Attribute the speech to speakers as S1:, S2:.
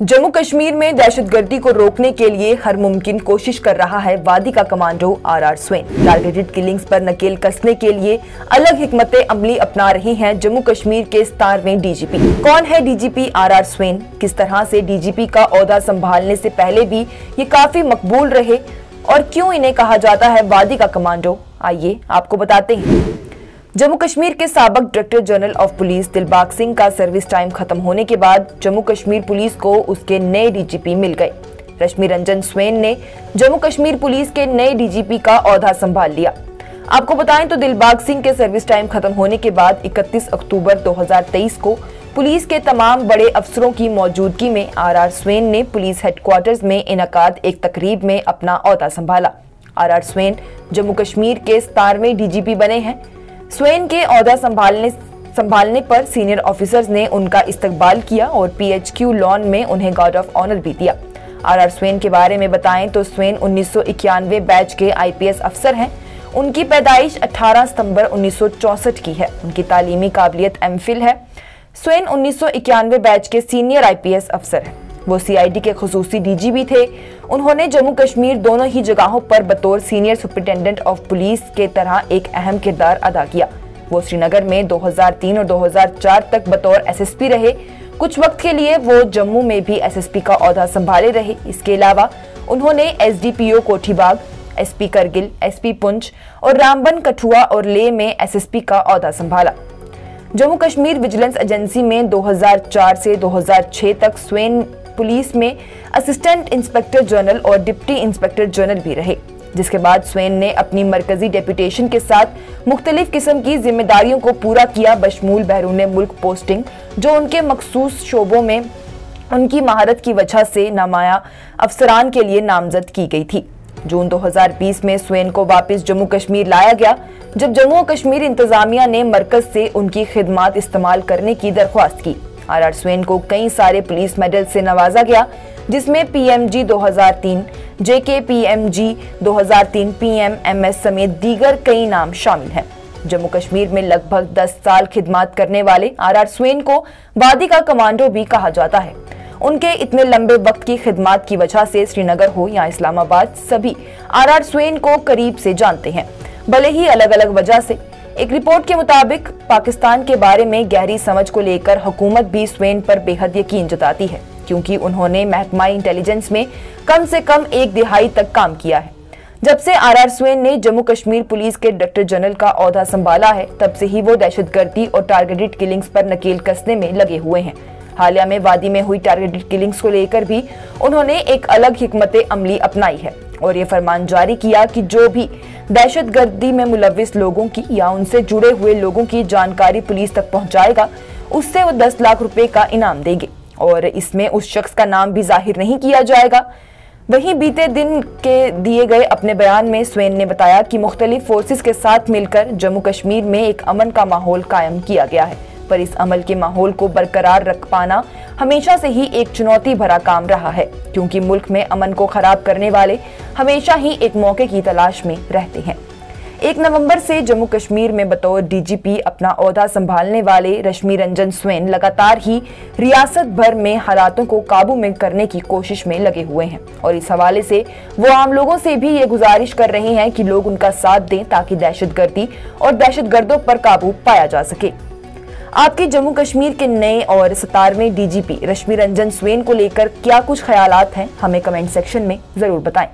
S1: जम्मू कश्मीर में दहशतगर्दी को रोकने के लिए हर मुमकिन कोशिश कर रहा है वादी का कमांडो आरआर स्वेन। टारगेटेड किलिंग्स पर नकेल कसने के लिए अलग हिकमतें अमली अपना रही हैं जम्मू कश्मीर के 17वें डीजीपी। कौन है डीजीपी आरआर स्वेन? किस तरह से डीजीपी का ओहदा संभालने से पहले भी ये काफी मकबूल रहे और क्यों इन्हें कहा जाता है वादी का कमांडो, आइए आपको बताते हैं। जम्मू कश्मीर के साबिक director general of police Dilbag Singh का सर्विस टाइम खत्म होने के बाद जम्मू कश्मीर पुलिस को उसके नए डीजीपी मिल गए। रश्मि रंजन स्वेन ने जम्मू कश्मीर पुलिस के नए डीजीपी का ओहदा संभाल लिया। आपको बताएं तो दिलबाग सिंह के सर्विस टाइम खत्म होने के बाद 31 अक्टूबर 2023 को पुलिस के तमाम बड़े अफसरों की मौजूदगी में आरआर स्वेन ने पुलिस हेडक्वार्टर्स में इनकाद एक तकरीब में अपना ओहदा संभाला। आरआर स्वेन जम्मू कश्मीर के 17वें डीजीपी बने हैं। स्वेन के ओहदा संभालने पर सीनियर ऑफिसर्स ने उनका इस्तकबाल किया और पीएचक्यू लॉन में उन्हें गार्ड ऑफ ऑनर भी दिया। आरआर स्वेन के बारे में बताएं तो स्वेन 1991 बैच के आईपीएस अफसर हैं। उनकी पैदाइश 18 सितंबर 1964 की है। उनकी तालीमी काबिलियत एमफिल है। स्वेन 1991 बैच के सीनियर आईपीएस अफसर हैं। वो सीआईडी के खुसूसी डीजीपी थे। उन्होंने जम्मू कश्मीर दोनों ही जगहों पर बतौर सीनियर सुपरिटेंडेंट ऑफ पुलिस के तरह एक अहम किरदार अदा किया। वो श्रीनगर में 2003 और 2004 तक बतौर एसएसपी रहे। कुछ वक्त के लिए वो जम्मू में भी एसएसपी का ओहदा संभाले रहे। इसके अलावा उन्होंने SDPO Kothibagh, SP Kargil, SP Poonch और रामबन, कठुआ और लेह में एसएसपी का ओहदा संभाला। जम्मू कश्मीर विजिलेंस एजेंसी में 2004 से 2006 तक स्वेन पुलिस में असिस्टेंट इंस्पेक्टर जनरल और डिप्टी इंस्पेक्टर जनरल भी रहे, जिसके बाद स्वेन ने अपनी मरकजी डेप्यूटेशन के साथ मुख्तलिफ किस्म की जिम्मेदारियों को पूरा किया, बशमूल बैरून मुल्क पोस्टिंग, जो उनके मखसूस शोबों में उनकी महारत की वजह से नामाया अफसरान के लिए नामजद की गई थी। जून 2020 में स्वेन को वापस जम्मू कश्मीर लाया गया, जब जम्मू कश्मीर इंतजामिया ने मरकज से उनकी खिदमात इस्तेमाल करने की दरख्वास्त की। आरआर स्वेन को कई सारे पुलिस मेडल से नवाजा गया, जिसमें पीएमजी 2003, जेकेपीएमजी 2003, पीएमएमएस समेत दीगर कई नाम शामिल हैं। जम्मू कश्मीर में लगभग 10 साल खिदमात करने वाले आरआर स्वेन को वादी का कमांडो भी कहा जाता है। उनके इतने लंबे वक्त की खिदमात की वजह से श्रीनगर हो या इस्लामाबाद, सभी आरआर स्वेन को करीब से जानते हैं, भले ही अलग अलग वजह से। एक रिपोर्ट के मुताबिक पाकिस्तान के बारे में गहरी समझ को लेकर हुकूमत भी स्वेन पर बेहद यकीन जताती है, क्योंकि उन्होंने महकमा इंटेलिजेंस में कम से कम 1 दिहाई तक काम किया है। जब से आरआर स्वेन ने जम्मू कश्मीर पुलिस के डायरेक्टर जनरल का ओहदा संभाला है, तब से ही वो दहशतगर्दी और टारगेटेड किलिंग्स पर नकेल कसने में लगे हुए हैं। हालिया में वादी में हुई टारगेटेड किलिंग्स को लेकर भी उन्होंने एक अलग हिकमत अमली अपनाई है और ये फरमान जारी किया कि जो भी दहशतगर्दी में मुलविस लोगों की या उनसे जुड़े हुए लोगों की जानकारी पुलिस तक पहुंचाएगा, उससे वो 10 लाख रुपए का इनाम देंगे और इसमें उस शख्स का नाम भी जाहिर नहीं किया जाएगा। वहीं बीते दिन के दिए गए अपने बयान में स्वेन ने बताया कि मुख्तलिफ फोर्सेस के साथ मिलकर जम्मू कश्मीर में एक अमन का माहौल कायम किया गया है, पर इस अमल के माहौल को बरकरार रख पाना हमेशा से ही एक चुनौती भरा काम रहा है, क्योंकि मुल्क में अमन को खराब करने वाले हमेशा ही एक मौके की तलाश में रहते हैं। 1 नवंबर से जम्मू कश्मीर में बतौर डीजीपी अपना ओहदा संभालने वाले रश्मि रंजन स्वेन लगातार ही रियासत भर में हालातों को काबू में करने की कोशिश में लगे हुए हैं और इस हवाले से वो आम लोगों से भी ये गुजारिश कर रहे हैं कि लोग उनका साथ दें ताकि दहशतगर्दी और दहशतगर्दों पर काबू पाया जा सके। आपके जम्मू कश्मीर के नए और 17वें डीजीपी रश्मि रंजन स्वेन को लेकर क्या कुछ ख्यालात हैं, हमें कमेंट सेक्शन में जरूर बताएं।